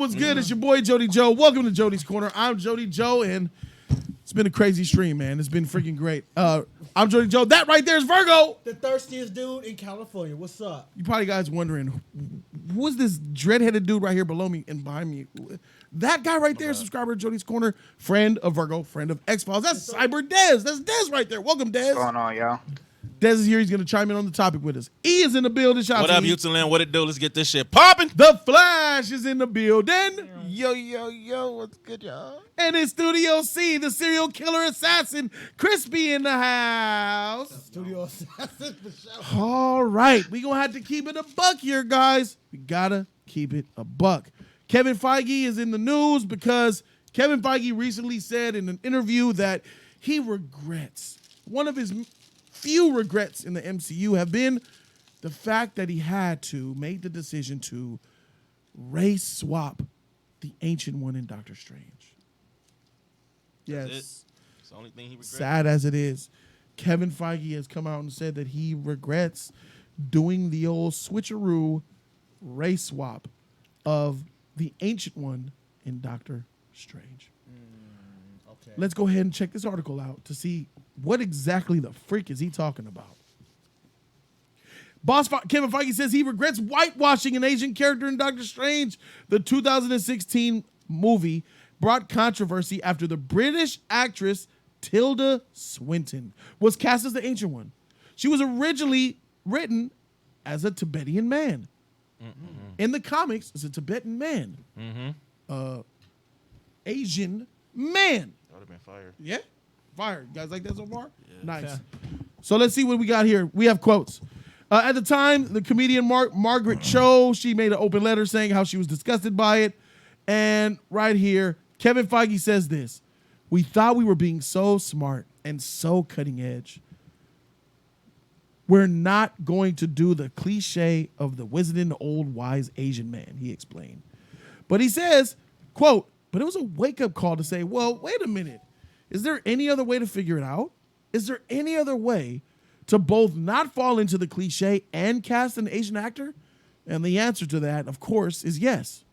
what's good? It's your boy Jody Joe. Welcome to Jody's Corner. I'm Jody Joe, and it's been a crazy stream, man. It's been freaking great. I'm Jody Joe. That right there is Virgo. The thirstiest dude in California. What's up? You probably guys wondering, who is this dread-headed dude right here below me and behind me? That guy right there, subscriber to Jody's Corner, friend of Virgo, friend of X-Files. That's Cyber Dez. That's Dez right there. Welcome, Dez. What's going on, y'all? Dez is here. He's going to chime in on the topic with us. E is in the building. Shout What out up, to E. Utah? What it do? Let's get this shit popping. The Flash is in the building. Yo, what's good, y'all? And in Studio C, the serial killer assassin, Crispy in the house. Studio assassin for sure. All right. We're going to have to keep it a buck here, guys. We got to keep it a buck. Kevin Feige is in the news because Kevin Feige recently said in an interview that he regrets. One of his few regrets in the MCU have been the fact that he had to make the decision to race swap the Ancient One in Doctor Strange. Yes. It's the only thing he regrets. Sad as it is, Kevin Feige has come out and said that he regrets doing the old switcheroo race swap of the Ancient One in Doctor Strange. Okay. Let's go ahead and check this article out to see what exactly the freak is he talking about. Kevin Feige says he regrets whitewashing an Asian character in Doctor Strange. The 2016 movie brought controversy after the British actress Tilda Swinton was cast as the Ancient One. She was originally written as a Tibetan man. In the comics, it's a Tibetan man. Asian man. That would have been fire. Yeah? Fire. You guys like that so far? Yeah. Nice. So let's see what we got here. We have quotes. At the time, the comedian Margaret Cho, she made an open letter saying how she was disgusted by it. And right here, Kevin Feige says this. We thought we were being so smart and so cutting edge. We're not going to do the cliche of the wizened old wise Asian man, he explained. But he says, quote, but it was a wake-up call to say, well, wait a minute. Is there any other way to figure it out? Is there any other way to both not fall into the cliche and cast an Asian actor? And the answer to that, of course, is yes.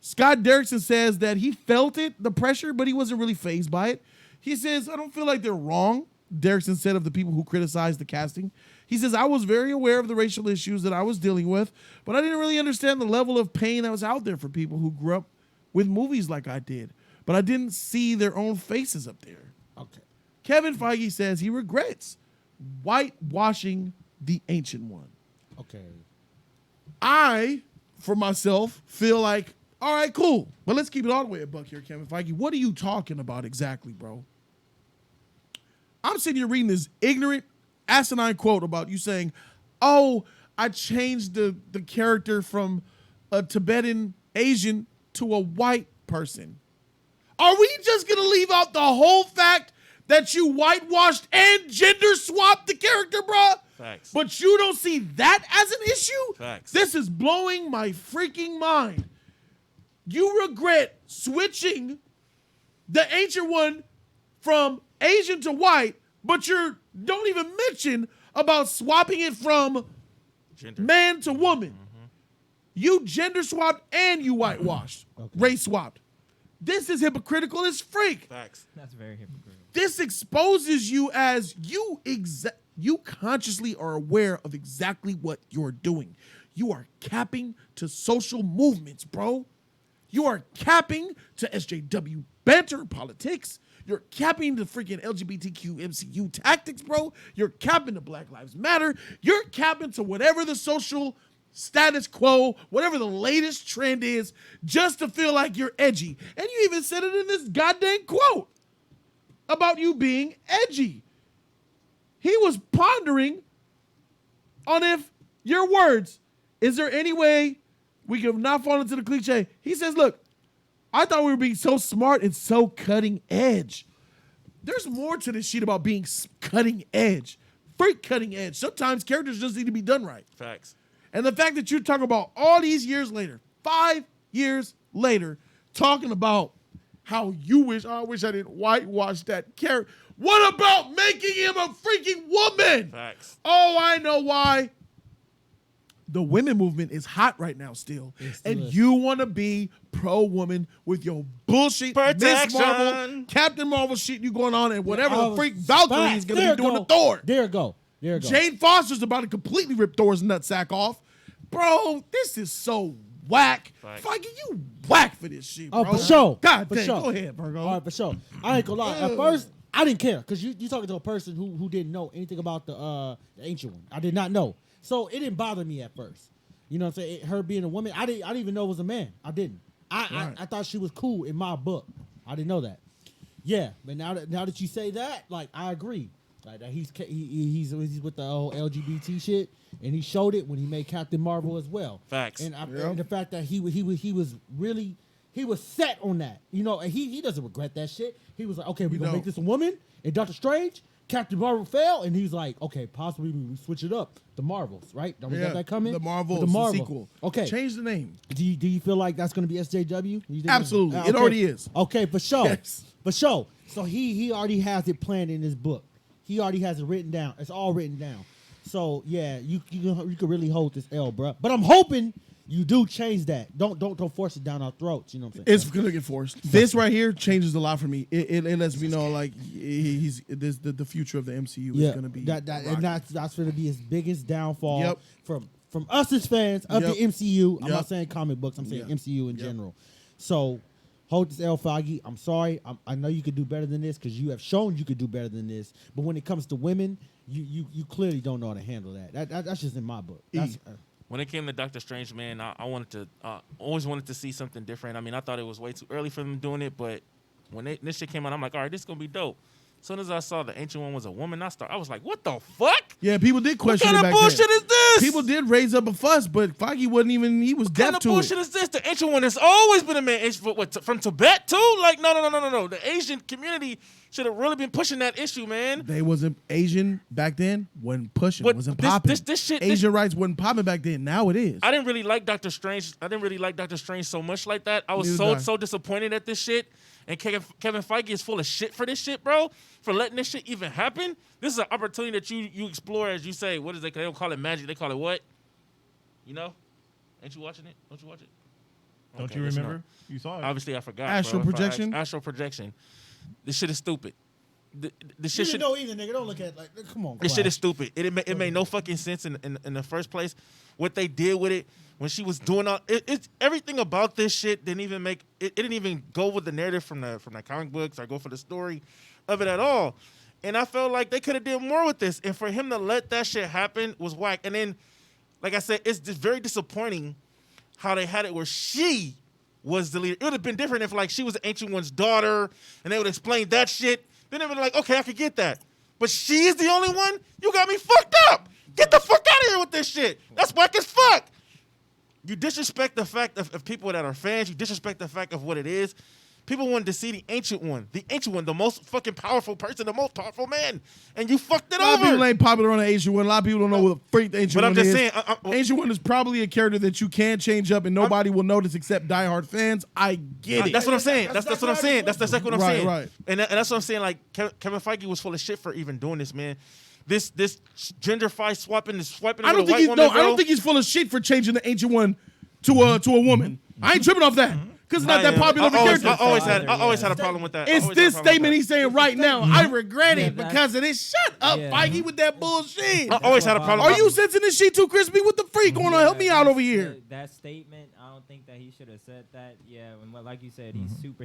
Scott Derrickson says that he felt it, the pressure, but he wasn't really fazed by it. He says, I don't feel like they're wrong, Derrickson said of the people who criticized the casting. He says, I was very aware of the racial issues that I was dealing with, but I didn't really understand the level of pain that was out there for people who grew up with movies like I did. But I didn't see their own faces up there. Okay. Kevin Feige says he regrets whitewashing the Ancient One. Okay. I, for myself, feel like, all right, cool. But let's keep it all the way a buck here, Kevin Feige. What are you talking about exactly, bro? I'm sitting here reading this ignorant, asinine quote about you saying, oh, I changed the character from a Tibetan Asian to a white person. Are we just going to leave out the whole fact that you whitewashed and gender swapped the character, bruh? Facts. But you don't see that as an issue? Facts. This is blowing my freaking mind. You regret switching the Ancient One from Asian to white, but you don't even mention about swapping it from Gender. man to woman. You gender swapped and you whitewashed. Race swapped. This is hypocritical as freak. Facts. That's very hypocritical. This exposes you as you consciously are aware of exactly what you're doing. You are capping to social movements, bro. You are capping to SJW banter politics. You're capping the freaking LGBTQ MCU tactics, bro. You're capping to Black Lives Matter. You're capping to whatever the social status quo, whatever the latest trend is, just to feel like you're edgy. And you even said it in this goddamn quote about you being edgy. He was pondering on if your words, is there any way we could not fall into the cliche? He says, look, I thought we were being so smart and so cutting edge. There's more to this shit about being cutting edge. Freak cutting edge. Sometimes characters just need to be done right. Facts. And the fact that you're talking about all these years later, 5 years later, talking about how you wish, oh, I wish I didn't whitewash that character. What about making him a freaking woman? Facts. Oh, I know why. the women movement is hot right now still. still And is. you want to be pro-woman with your bullshit Miss Protection. Marvel, Captain Marvel shit you going on, and whatever the freak Facts. Valkyrie is going to There be doing go. to Thor. There you go. There you go. Jane Foster's about to completely rip Thor's nutsack off. Bro, this is so whack. Facts. Feige, you whack for this shit, bro. Oh, for sure. God For damn, sure. go ahead, Virgo. All right, for sure. I ain't gonna lie. At first, I didn't care because you talking to a person who didn't know anything about the ancient one. I did not know, so it didn't bother me at first. You know what I'm saying? Her being a woman, I didn't even know it was a man. I didn't. I thought she was cool in my book. I didn't know that. Yeah, but now that you say that, like, I agree. Like that he's with the whole LGBT shit, and he showed it when he made Captain Marvel as well. Facts. And the fact that he was really. He was set on that, you know, and he doesn't regret that shit. He was like, okay, we're gonna make this a woman. And Doctor Strange, Captain Marvel failed, and he's like, okay, possibly we switch it up. The Marvels, right? Don't we got that coming? The Marvels, The the Marvel. sequel. Okay. Change the name. Do you feel like that's gonna be SJW? You think Absolutely. okay. It already is. Okay, for sure. Yes. For sure. So he already has it planned in his book. He already has it written down. It's all written down. So yeah, you can really hold this L, bro. But I'm hoping you do change that. Don't force it down our throats. You know what I'm saying? It's gonna get forced. This right here changes a lot for me. It lets me know like he's the future of the MCU is gonna be and that's gonna be his biggest downfall Yep. from us as fans of Yep. the MCU. I'm Yep. not saying comic books. I'm saying Yep. MCU in Yep. general. So hold this L, Feige. I'm sorry. I know you could do better than this because you have shown you could do better than this. But when it comes to women, you clearly don't know how to handle that. That's just in my book. That's, When it came to Doctor Strange, man, I wanted to always wanted to see something different. I mean, I thought it was way too early for them doing it, but when this shit came out, I'm like, all right, this is gonna be dope. As soon as I saw the Ancient One was a woman, I was like, what the fuck? Yeah, people did What question kind it of back bullshit then. is this? People did raise up a fuss, but Feige wasn't even. He was What deaf kind of to bullshit it. is this? The Ancient One has always been a man. From Tibet too? Like, no. The Asian community should have really been pushing that issue, man. They wasn't Asian back then. Wasn't pushing. But Wasn't this- popping. this shit- Asian rights wasn't popping back then. Now it is. I didn't really like Doctor Strange. So much like that. I was Neither did I. so disappointed at this shit. And Kevin Feige is full of shit for this shit, bro. For letting this shit even happen. This is an opportunity that you explore, as you say. What is it? They don't call it magic. They call it what? You know? Ain't you watching it? Don't you watch it? Don't Okay, you listen remember? up. You saw it. Obviously, I forgot. Astral bro. projection? Astral projection. This shit is stupid. The you shit didn't should. know either, nigga. Don't look at it like, come on. This shit is Flash. stupid. It made no fucking sense in the first place. What they did with it when she was doing all it's everything about this shit didn't even make it didn't even go with the narrative from the comic books or go for the story of it at all. And I felt like they could have did more with this. And for him to let that shit happen was whack. And then, like I said, it's just very disappointing how they had it where she was the leader. It would have been different if like she was the Ancient One's daughter and they would explain that shit. Then they would be like, okay, I could get that. But she is the only one? You got me fucked up. Get the fuck out of here with this shit. That's whack as fuck. You disrespect the fact of people that are fans. You disrespect the fact of what it is. People wanted to see the Ancient One, the most fucking powerful person, the most powerful man, and you fucked it A lot of people over. ain't popular on the Ancient One. A lot of people don't know what the freak the Ancient But One I'm just is. saying, Ancient One is probably a character that you can change up and nobody will notice except diehard fans. I get it. That's what I'm saying. That's what I'm saying. That's exactly what I'm saying. Right. And that's what I'm saying. Like Kevin Feige was full of shit for even doing this, man. This gender fight swiping I with don't a think white he's woman, no. I don't think he's full of shit for changing the Ancient One to a woman. I ain't tripping off that because it's not that popular of a character. I always had a problem with that. It's this statement he's saying right now. I regret it Yeah, because of this. Shut up, Yeah. Feige, with that bullshit. I always had a problem. Are you sensing this shit too, Crispy? What the freak going on? Help me out over here. That statement, I don't think that he should have said that. Yeah, and like you said, he's super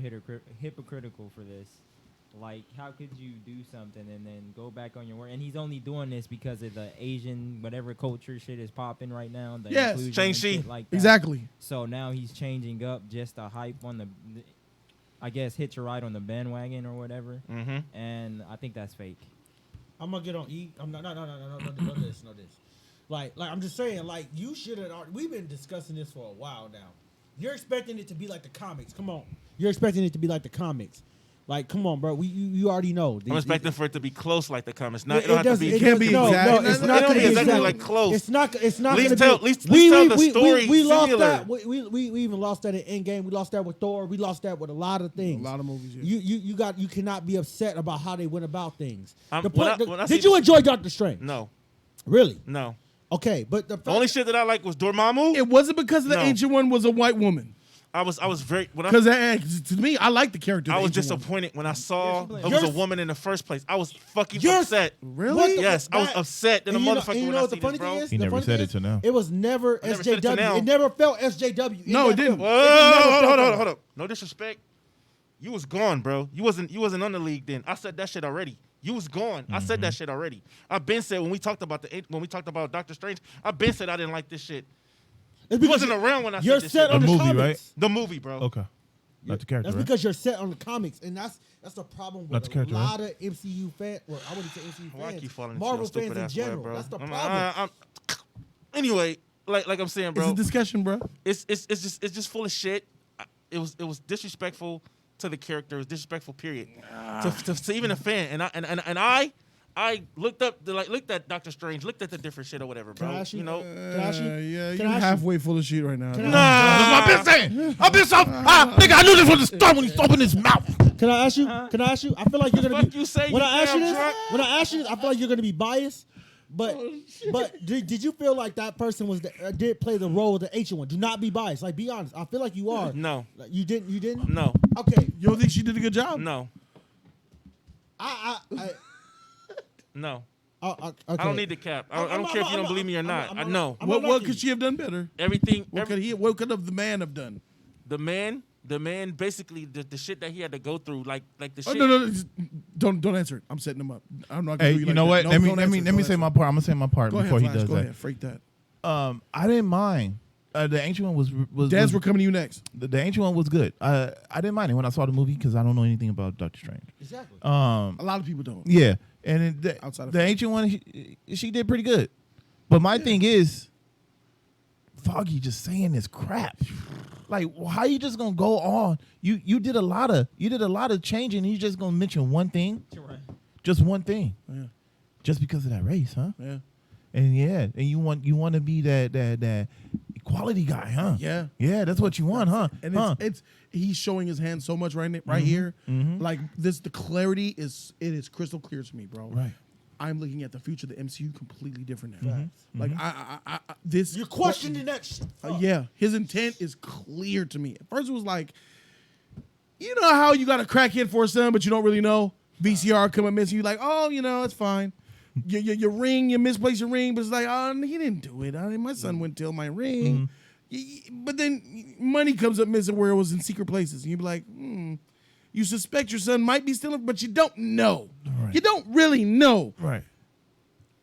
hypocritical for this. Like, how could you do something and then go back on your word? And he's only doing this because of the Asian whatever culture shit is popping right now. The Yes. inclusion and Shang-Chi. shit like that. Exactly. So now he's changing up just to hype on I guess, hitch a ride on the bandwagon or whatever. Mm-hmm. And I think that's fake. I'm gonna get on E. I'm not. No. This. Like I'm just saying. Like you should have. We've been discussing this for a while now. You're expecting it to be like the comics. Come on. You're expecting it to be like the comics. Like, come on, bro. You already know. I'm expecting for it to be close like the comics. Not, It it don't have to be. It can't be no, exact. No, No, it's no, not no, going to be exactly exactly like close. It's not. It's not At least going tell- to at least tell the story We lost similar. that. We even lost that in Endgame. We lost that with Thor. We lost that with a lot of things. A lot of movies. Yeah. You cannot be upset about how they went about things. When I Did see- you enjoy Doctor Strange? No, Really? no. Okay, but The only shit that I like was Dormammu. It wasn't because the No. ancient one was a white woman. I was very when I Because to me, I like the character. I the was ancient one. disappointed when I saw she it was a You're- woman in the first place. I was fucking You're- upset. Really? What the- Yes, I was that- upset than a And you know- motherfucker and you when know I what see the funny this, bro. thing is? He The never funny said thing it till is, now. It was never I never said it till SJW. now. It never felt SJW. No, it never didn't. felt- Whoa, it never hold felt on, that. hold on. No disrespect. You was gone, bro. You wasn't on the league then. I said that shit already. You was gone. I said that shit already. I've been said when we talked about Doctor Strange. I've been said I didn't like this shit. It's You because wasn't around when I you're said this set shit. on The the movie, comics. right? The movie, bro. Okay. Not the character, That's right? because you're set on the comics, and that's the problem Not with the a character, lot of MCU fans. Well, I wouldn't say MCU Why I fans. keep falling into Marvel your stupid fans in ass general. word, bro? That's the I'm- problem. Anyway, like I'm saying, It's bro, a discussion, bro. it's just full of shit. It was disrespectful to the character. It was disrespectful. Period. To even a fan. And I looked at Doctor Strange, looked at the different shit or whatever, bro. Can I ask you? You know, Can I ask you? Yeah, Can you're I ask you? halfway full of shit right now. Can I- That's what I've been saying. I've been so. Nigga, I knew this from the start when he opened his mouth. Can I ask you? Can I ask you? I feel like you're gonna fuck be. you say, when you I ask you damn this, drunk? when I ask you this, I feel like you're gonna be biased. But did you feel like that person did play the role of the ancient one? Do not be biased. Like, be honest. I feel like you are. No. Like, you didn't. You didn't. no, Okay. You don't think she did a good job? no, I no. okay. I don't need the cap. I don't care if you don't believe me or not. I know I'm What not could knocking she have done better? everything. What could the man have done? The man, basically the shit that he had to go through, like the Oh, shit. no, just don't answer it. I'm setting him up. I'm not. Gonna Hey, do you like know that. what? No, Let me don't let me answer it. let me Don't say answer my it. part. I'm gonna say my part Go before ahead, he Flash. does Go that. ahead. Freak that. I didn't mind. The ancient one was Daz, we're coming to you next. the ancient one was good. I didn't mind it when I saw the movie because I don't know anything about Doctor Strange. Exactly. A lot of people don't. Yeah, and Outside of the ancient one, she did pretty good. But my thing is, Foggy just saying this crap. Like, how you just gonna go on? You did a lot of changing. And you just gonna mention one thing, just one thing, Yeah. just because of that race, huh? Yeah. And you want to be that equality guy, huh? Yeah. That's what you want, huh? And Huh? it's he's showing his hand so much right here. Like this, the clarity is crystal clear to me, bro. Right. I'm looking at the future of the MCU completely different Mm-hmm. now. Facts. Like I this You're questioning that shit. yeah, his intent is clear to me. At first, it was like, you know how you got a crackhead for a son, but you don't really know. VCR coming missing. You like, oh, it's fine. Your ring, you misplaced your ring, but it's like, oh, he didn't do it. My son wouldn't tell my ring. But then money comes up missing where it was in secret places, and you be like, you suspect your son might be stealing, but you don't know. Right. You don't really know Right.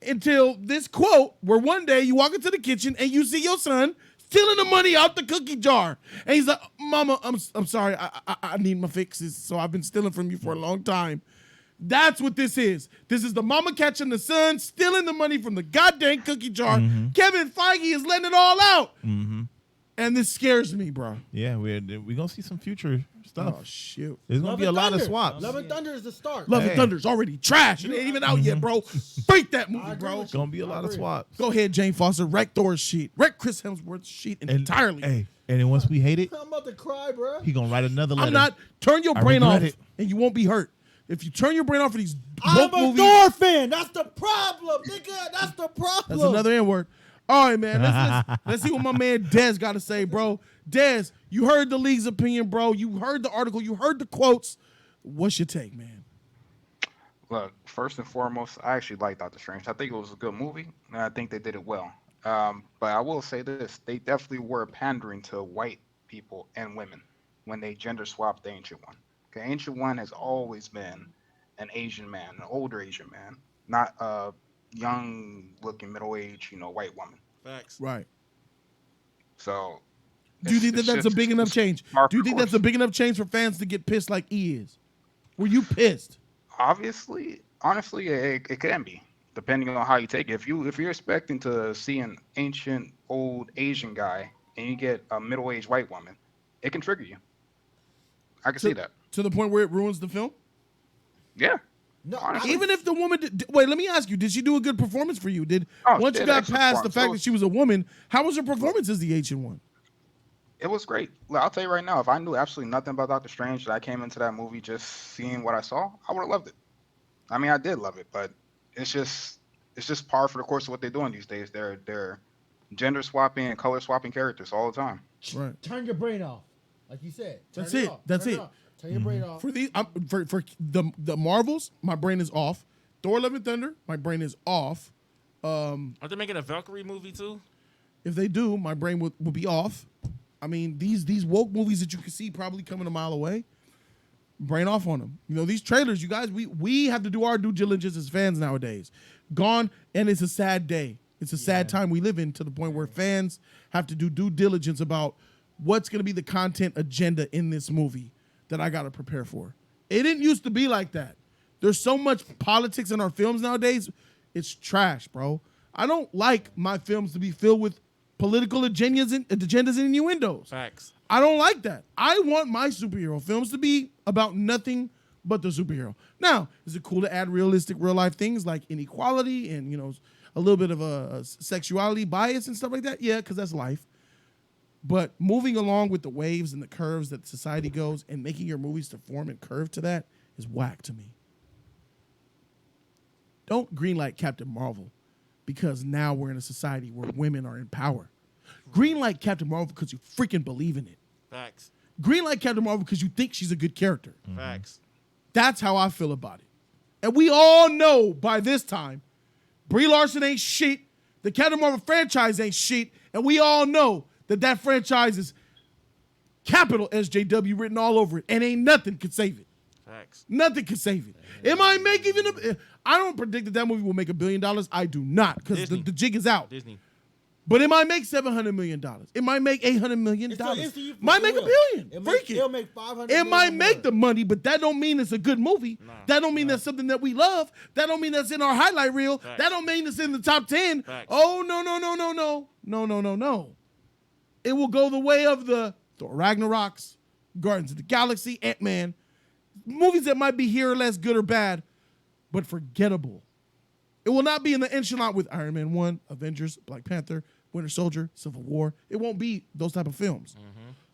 until this quote where one day you walk into the kitchen and you see your son stealing the money out the cookie jar. And he's like, Mama, I'm sorry. I need my fixes. So I've been stealing from you for a long time. That's what this is. This is the mama catching the son stealing the money from the goddamn cookie jar. Kevin Feige is letting it all out. And this scares me, bro. Yeah, we're gonna see some future stuff. Oh, shoot. There's gonna be a lot of swaps. Love and Thunder is the start. Love Hey. and Thunder's already trash. It ain't even out yet, bro. Freak that movie, agree bro. with you. Gonna be a lot of swaps. Go ahead, Jane Foster. Wreck Thor's sheet. Wreck Chris Hemsworth's sheet entirely. Hey, and then once we hate it, I'm about to cry, bro. he gonna write another letter. I'm not. Turn your I brain off, regret it. and you won't be hurt. If you turn your brain off for these I'm woke a movies, Thor fan. That's the problem, nigga. That's the problem. that's another N word. All right, man. Let's see what my man Dez got to say, bro. Dez, you heard the league's opinion, bro. You heard the article. You heard the quotes. What's your take, man? Look, first and foremost, I actually like Doctor Strange. I think it was a good movie, and I think they did it well. But I will say this: they definitely were pandering to white people and women when they gender swapped the Ancient One. Okay, Ancient One has always been an Asian man, an older Asian man, not a young-looking, middle-aged, white woman. Facts. Right. So, Do you think that it's that's a just- big enough it's change? par Do you think for that's a course. big enough change for fans to get pissed like E is? Were you pissed? Honestly, it can be, depending on how you take it. If you're expecting to see an ancient old Asian guy and you get a middle-aged white woman, it can trigger you. I can see that. To the point where it ruins the film? Yeah. No, Honestly. Even if the woman wait, let me ask you, did she do a good performance for you? Oh, Once she you did got excellent past the performance. fact It that was- she was a woman, how was her performance as the Ancient One? It was great. Look, I'll tell you right now, if I knew absolutely nothing about Doctor Strange and I came into that movie just seeing what I saw, I would have loved it. I mean, I did love it, but it's just it's just par for the course of what they're doing these days. They're gender swapping and color swapping characters all the time. Right. Turn your brain off, like you said. Turn That's it it. off. That's Turn it. off. Turn your brain off. For the Marvels, my brain is off. Thor: Love and Thunder, my brain is off. Are they making a Valkyrie movie too? If they do, my brain will be off. I mean, these woke movies that you can see probably coming a mile away, brain off on them. You know, these trailers, you guys, we have to do our due diligence as fans nowadays. Gone, and it's a sad day. It's a sad time we live in, to the point where fans have to do due diligence about what's going to be the content agenda in this movie that I got to prepare for. It didn't used to be like that. There's so much politics in our films nowadays. It's trash, bro. I don't like my films to be filled with political agendas and innuendos. Facts. I don't like that. I want my superhero films to be about nothing but the superhero. Now, is it cool to add realistic, real life things like inequality and, you know, a little bit of a sexuality bias and stuff like that? Yeah, because that's life. But moving along with the waves and the curves that society goes and making your movies to form and curve to that is whack to me. Don't greenlight Captain Marvel because now we're in a society where women are in power. Greenlight Captain Marvel because you freaking believe in it. Facts. Greenlight Captain Marvel because you think she's a good character. Facts. That's how I feel about it. And we all know by this time, Brie Larson ain't shit. The Captain Marvel franchise ain't shit. And we all know that franchise is capital SJW written all over it. And ain't nothing can save it. Facts. Nothing can save it. It might make I don't predict that movie will make $1 billion. I do not, because the jig is out. Disney. But it might make $700 million. It might make $800 million. Might make $1 billion. It'll make $500 It million might more. make the money, but that don't mean it's a good movie. Nah, That don't mean that's something that we love. That don't mean that's in our highlight reel. Facts. That don't mean it's in the top 10. Facts. Oh, no. No. It will go the way of the Thor Ragnaroks, Guardians of the Galaxy, Ant-Man. Movies that might be here or less good or bad, but forgettable. It will not be in the echelon with Iron Man 1, Avengers, Black Panther, Winter Soldier, Civil War. It won't be those type of films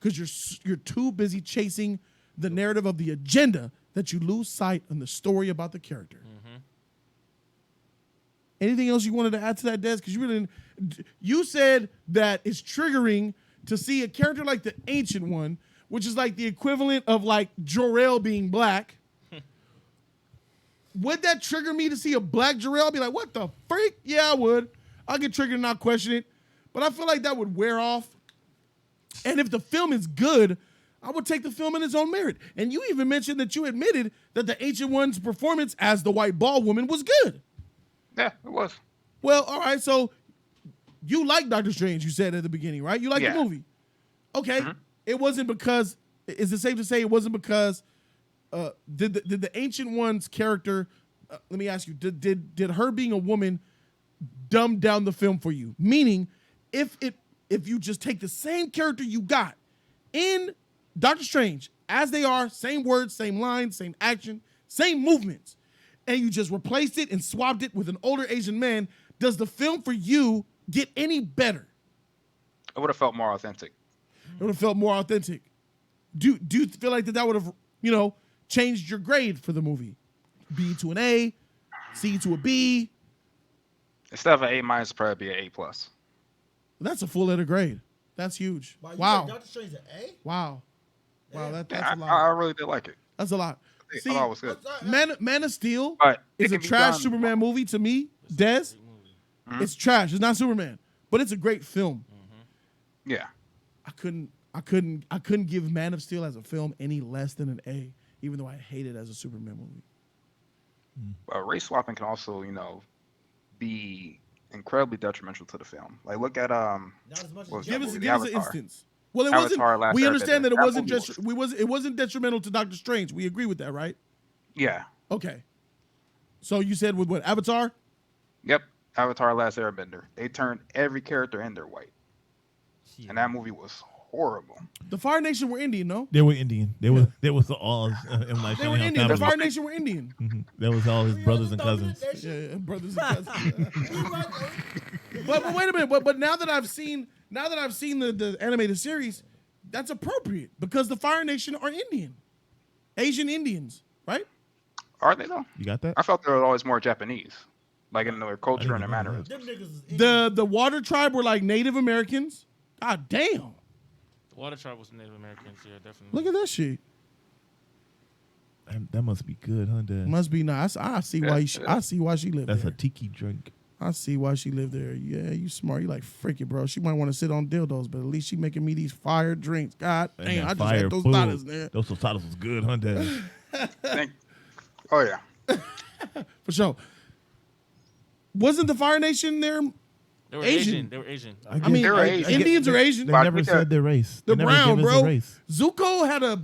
because you're too busy chasing the narrative of the agenda that you lose sight on the story about the character. Anything else you wanted to add to that, Des? Because you said that it's triggering to see a character like the Ancient One, which is like the equivalent of like Jor-El being black. Would that trigger me to see a black Jor-El? I'd be like, what the freak? Yeah, I would. I'll get triggered and not question it. But I feel like that would wear off. And if the film is good, I would take the film in its own merit. And you even mentioned that you admitted that the Ancient One's performance as the white ball woman was good. Yeah, it was. Well, all right, so you like Doctor Strange, you said at the beginning, right? You like the movie. Okay. It wasn't because, is it safe to say it wasn't because, did the Ancient One's character, let me ask you, did her being a woman dumb down the film for you? Meaning, if you just take the same character you got in Doctor Strange, as they are, same words, same lines, same action, same movements, and you just replaced it and swapped it with an older Asian man, does the film for you get any better? It would have felt more authentic. It would have felt more authentic. Do you feel like that would have, changed your grade for the movie? B to an A, C to a B. Instead of an A minus, probably be an A plus. That's a full letter grade. That's huge. Wow. Wow. Doctor Strange an A? Wow. That's Yeah, a lot. I really did like it. That's a lot. I See, thought it was good. Man of Steel But it is a can be trash done- Superman movie to me. Des, it's trash. It's not Superman, but it's a great film. Yeah. I couldn't give Man of Steel as a film any less than an A, even though I hate it as a Superman movie. Race swapping can also, be incredibly detrimental to the film. Like, look at Not as much what was as that Give us movie? an Avatar. instance. Well, it Avatar, wasn't. Last We Airbender. understand that That movie it wasn't detrimental to Doctor Strange. We agree with that, right? Yeah. Okay. So you said with what, Avatar? Yep. Avatar: Last Airbender. They turned every character in there white, and that movie was horrible. The Fire Nation were Indian, no? They were Indian. They was all M. Night They were Shyamalan Indian. The family. Fire Nation were Indian. That was all his brothers and cousins. Yeah, brothers and cousins. but wait a minute. But now that I've seen the animated series, that's appropriate because the Fire Nation are Indian, Asian Indians, right? Are they though? You got that? I felt they were always more Japanese. like in their culture and their even know mannerisms. Them niggas is Indian. The Water Tribe were like Native Americans. God damn. The Water Tribe was Native Americans. Yeah, definitely. Look at that shit. That must be good, huh, Dad? Must be nice. I see why I see why she lived That's there. a tiki drink. I see why she lived there. Yeah, you smart. You like freaking, bro. She might want to sit on dildos, but at least she making me these fire drinks. God And damn, that I just fire had those food. dollars there. Those tostadas was good, huh, Dad? Oh yeah. For sure. Wasn't the Fire Nation there? They were Asian. Asian. They were Asian. I mean, They were Asian. Indians are Asian. They But never we said got- their race. They're They never brown, gave us bro. a race. Zuko had a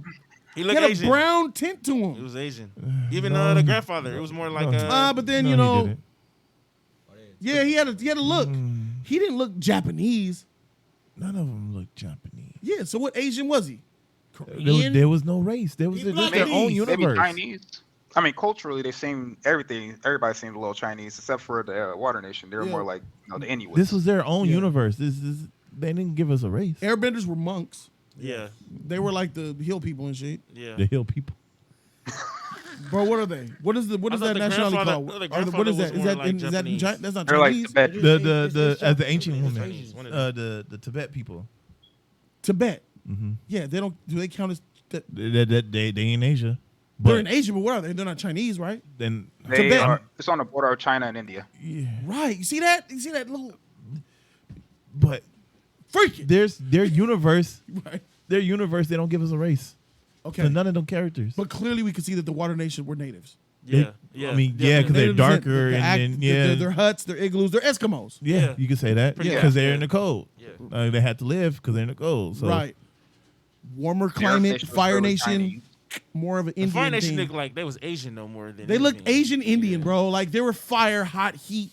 He looked Asian. brown tint to He him. was Asian. Even No. the grandfather, it was more like No. But then No, you he know, didn't. yeah, he had a look. He didn't look Japanese. None of them look Japanese. Yeah, so what Asian was he? There was no race. There was He just black their and own Chinese. Maybe universe. Chinese. I mean, culturally, they seem everything. Everybody seemed a little Chinese, except for the Water Nation. They were Yeah. more like the Inuits. This was their own Yeah. universe. They didn't give us a race. Airbenders were monks. yeah, They were like the hill people and shit. yeah. The hill people. Bro, what are they? What is I that thought the nationality grandfather- called? I thought the Or what grandfather is that? was Is more that like in, is that in Japanese. that's not They're like Chinese? Tibet. As the ancient it's woman, Asians. One of them. the Tibet people. Tibet. Mm-hmm. Yeah, they don't. Do they count as? They in Asia. They're But in Asia, but what are they? They're not Chinese, right? then They Tibet. are. It's on the border of China and India. yeah, Right. You see that? You see that little but freaking? their universe. Right. Their universe. They don't give us a race. Okay. So none of them characters. But clearly, we could see that the Water Nation were natives. Yeah, yeah. I mean, yeah, because they're Natives, darker the act- and then yeah, their huts, their igloos, they're Eskimos. yeah, Yeah. you could say that Pretty because much, they're yeah. in the cold. Yeah. They had to live because they're in the cold. So Right. Warmer Their climate, fish was Fire really Nation, tiny. more of an The Indian Fire Nation thing. looked like they was Asian no more than They looked anything. Asian Indian, bro. Like they were fire, hot heat.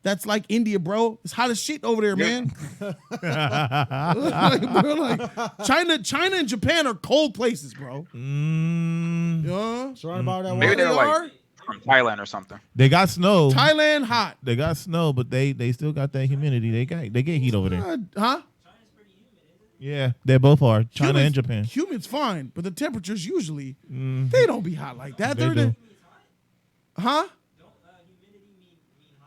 That's like India, bro. It's hot as shit over there, man. like, bro, like China and Japan are cold places, bro. Yeah. Surrounded by that Maybe water. they're like are? from Thailand or something. they got snow. Thailand hot. They got snow, but they still got that humidity. They get heat over there. Huh? Yeah, they both are. China Humans- and Japan. Humid's fine, but the temperatures usually they don't be hot like that. They They're do. huh?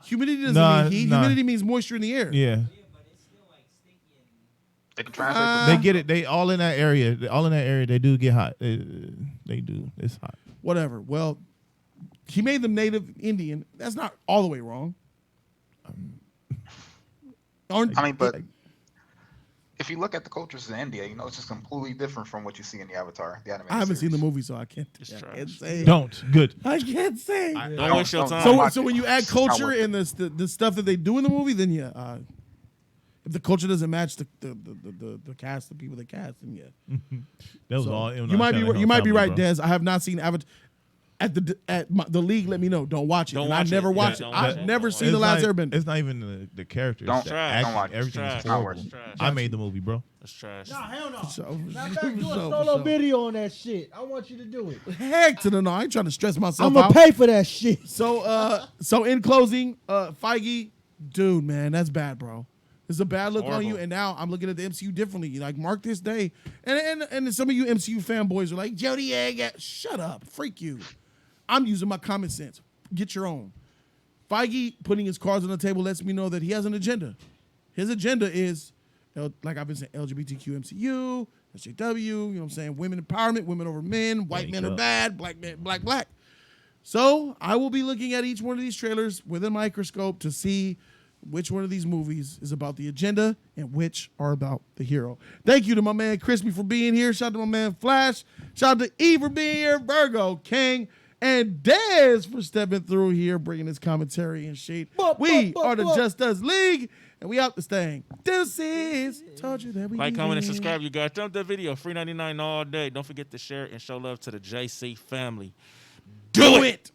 Humidity doesn't Nah, mean heat. nah. Humidity means moisture in the air. Yeah, They can translate. they get it. They all in that area. All in that area. They do get hot. They do. It's hot. Whatever. Well, he made them native Indian. That's not all the way wrong. Aren't- I mean, but if you look at the cultures in India, you know it's just completely different from what you see in the Avatar, the animated I haven't seen the series. movie, so I can't. It's I trash. can't say. Don't. Good. I can't say. Don't waste your time. So, watch so it. when you add It's not culture worth it. and the stuff that they do in the movie, then yeah. If the culture doesn't match the cast, the people they cast, then yeah. That was So, all. you might be right, Des. I have not seen Avatar. The league, let me know. Don't watch it. Don't And watch I never it. watched Yeah, it. don't watch I've it. never Don't seen the last Airbender. It's not even the characters. Don't- the trash. acting, Don't watch it. everything Trash. is It's not horrible. worth it. Trash. I made the movie, bro. It's trash. Nah, hell no. So- Matter of fact, do a so- solo so- video on that shit. I want you to do it. Heck to the no. I ain't trying to stress myself I'm gonna out. pay for that shit. So in closing, Feige, dude, man, that's bad, bro. It's a bad look on Horrible. you, and now I'm looking at the MCU differently. Like, mark this day, and some of you MCU fanboys are like, Jody, shut up, freak you. I'm using my common sense. Get your own. Feige putting his cards on the table lets me know that he has an agenda. His agenda is, like I've been saying, LGBTQ MCU, SJW. You know what I'm saying? Women empowerment, women over men, white Wake men are up. bad, black men, black. So I will be looking at each one of these trailers with a microscope to see which one of these movies is about the agenda and which are about the hero. Thank you to my man Crispy for being here. Shout out to my man Flash. Shout out to E for being here, Virgo, King, and Dez for stepping through here, bringing his commentary and shit. We are the Just Us League, and we out this thing. Deuces. Told you that we Like, comment, and did. subscribe, you guys. Thumb that video. Free 99 all day. Don't forget to share and show love to the JC family. Do it.